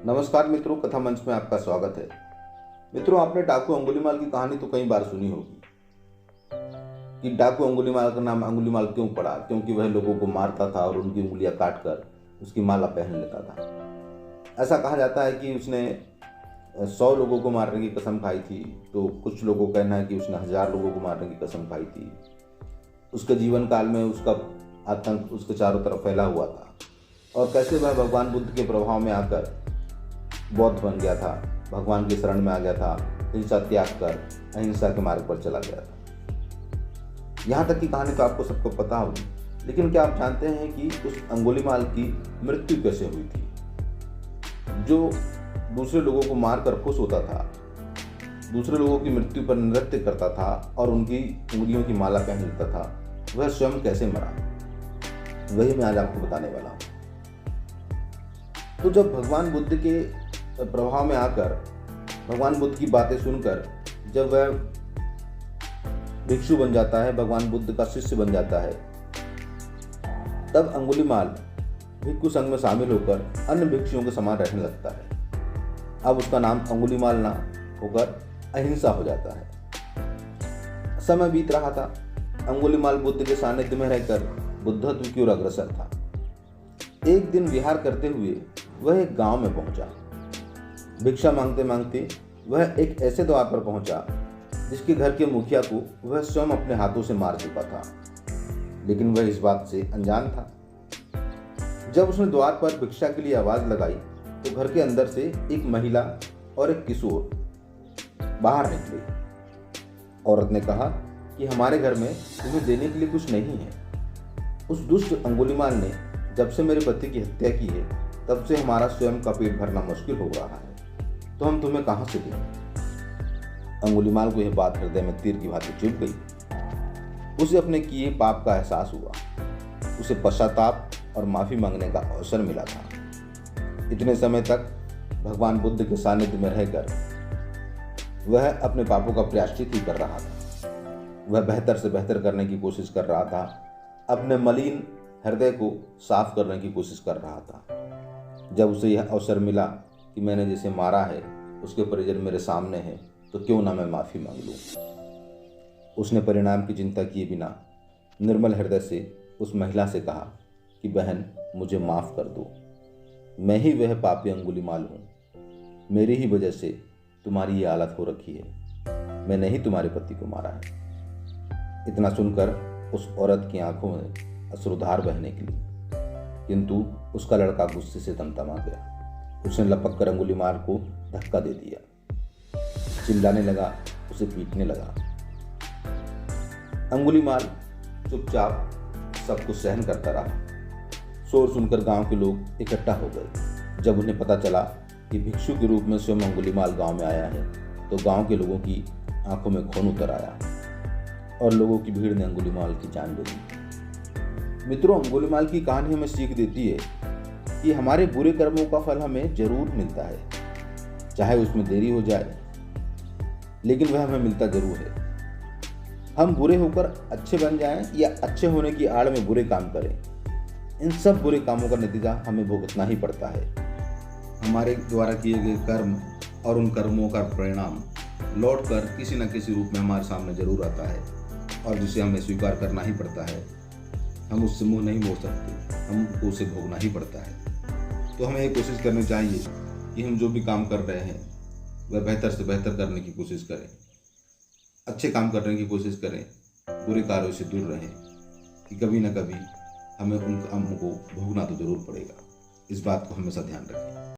नमस्कार मित्रों, कथा मंच में आपका स्वागत है। मित्रों, आपने डाकू अंगुलीमाल की कहानी तो कई बार सुनी होगी कि डाकू अंगुलीमाल का नाम अंगुलीमाल क्यों पड़ा। क्योंकि वह लोगों को मारता था और उनकी उंगलियां काट कर उसकी माला पहन लेता था। ऐसा कहा जाता है कि उसने 100 लोगों को मारने की कसम खाई थी, तो कुछ लोगों का कहना है कि उसने 1000 लोगों को मारने की कसम खाई थी। उसके जीवन काल में उसका आतंक उसके चारों तरफ फैला हुआ था और कैसे वह भगवान बुद्ध के प्रभाव में आकर बौद्ध बन गया था, भगवान की शरण में आ गया था, हिंसा त्याग कर अहिंसा के मार्ग पर चला गया था। यहाँ तक की कहानी तो आपको सबको पता होगी, लेकिन क्या आप जानते हैं कि उस अंगुलीमाल की मृत्यु कैसे हुई थी? जो दूसरे लोगों को मारकर खुश होता था, दूसरे लोगों की मृत्यु पर नृत्य करता था और उनकी उंगलियों की माला पहन लेता था, वह स्वयं कैसे मरा, वही मैं आज आपको बताने वाला हूँ। तो जब भगवान बुद्ध के प्रभाव में आकर, भगवान बुद्ध की बातें सुनकर जब वह भिक्षु बन जाता है, भगवान बुद्ध का शिष्य बन जाता है, तब अंगुलीमाल भिक्षु संघ में शामिल होकर अन्य भिक्षुओं के समान रहने लगता है। अब उसका नाम अंगुलीमाल ना होकर अहिंसा हो जाता है। समय बीत रहा था, अंगुलीमाल बुद्ध के सानिध्य में रहकर बुद्धत्व की ओर अग्रसर था। एक दिन विहार करते हुए वह एक गांव में पहुंचा। भिक्षा मांगते मांगते वह एक ऐसे द्वार पर पहुंचा जिसके घर के मुखिया को वह स्वयं अपने हाथों से मार चुका था, लेकिन वह इस बात से अनजान था। जब उसने द्वार पर भिक्षा के लिए आवाज लगाई तो घर के अंदर से एक महिला और एक किशोर बाहर निकले। औरत ने कहा कि हमारे घर में तुम्हें देने के लिए कुछ नहीं है। उस दुष्ट अंगुलीमाल ने जब से मेरे पति की हत्या की है, तब से हमारा स्वयं का पेट भरना मुश्किल हो रहा है, तो हम तुम्हें कहां से दें? अंगुलीमाल को यह बात हृदय में तीर की भांति चुभ गई। उसे अपने किए पाप का एहसास हुआ। उसे पश्चाताप और माफी मांगने का अवसर मिला था। इतने समय तक भगवान बुद्ध के सानिध्य में रहकर वह अपने पापों का प्रायश्चित ही कर रहा था। वह बेहतर से बेहतर करने की कोशिश कर रहा था, अपने मलिन हृदय को साफ करने की कोशिश कर रहा था। जब उसे यह अवसर मिला कि मैंने जिसे मारा है उसके परिजन मेरे सामने हैं, तो क्यों ना मैं माफी मांग लूं। उसने परिणाम की चिंता किए बिना निर्मल हृदय से उस महिला से कहा कि बहन, मुझे माफ कर दो। मैं ही वह पापी अंगुलीमाल हूं। मेरी ही वजह से तुम्हारी ये हालत हो रखी है। मैंने ही तुम्हारे पति को मारा है। इतना सुनकर उस औरत की आंखों में अश्रुधार बहने के लिए, किंतु उसका लड़का गुस्से से तमतमा गया। उसने लपक कर अंगुलीमाल को धक्का दे दिया, चिल्लाने लगा, उसे पीटने लगा। अंगुलीमाल चुपचाप सब कुछ सहन करता रहा। शोर सुनकर गांव के लोग इकट्ठा हो गए। जब उन्हें पता चला कि भिक्षु के रूप में स्वयं अंगुलीमाल गांव में आया है, तो गांव के लोगों की आंखों में खून उतर आया और लोगों की भीड़ ने अंगुलीमाल की जान ले ली। मित्रों, अंगुलीमाल की कहानी हमें सीख देती है कि हमारे बुरे कर्मों का फल हमें जरूर मिलता है, चाहे उसमें देरी हो जाए, लेकिन वह हमें मिलता जरूर है। हम बुरे होकर अच्छे बन जाएं या अच्छे होने की आड़ में बुरे काम करें, इन सब बुरे कामों का नतीजा हमें भुगतना ही पड़ता है। हमारे द्वारा किए गए कर्म और उन कर्मों का परिणाम लौटकर किसी न किसी रूप में हमारे सामने जरूर आता है, और जिसे हमें स्वीकार करना ही पड़ता है। हम उससे मुंह नहीं मोड़ सकते, हमको उसे भोगना ही पड़ता है। तो हमें ये कोशिश करनी चाहिए कि हम जो भी काम कर रहे हैं वह बेहतर से बेहतर करने की कोशिश करें, अच्छे काम करने की कोशिश करें, बुरे कार्यों से दूर रहें, कि कभी न कभी हमें उन कामों को भोगना तो जरूर पड़ेगा। इस बात को हमेशा ध्यान रखें।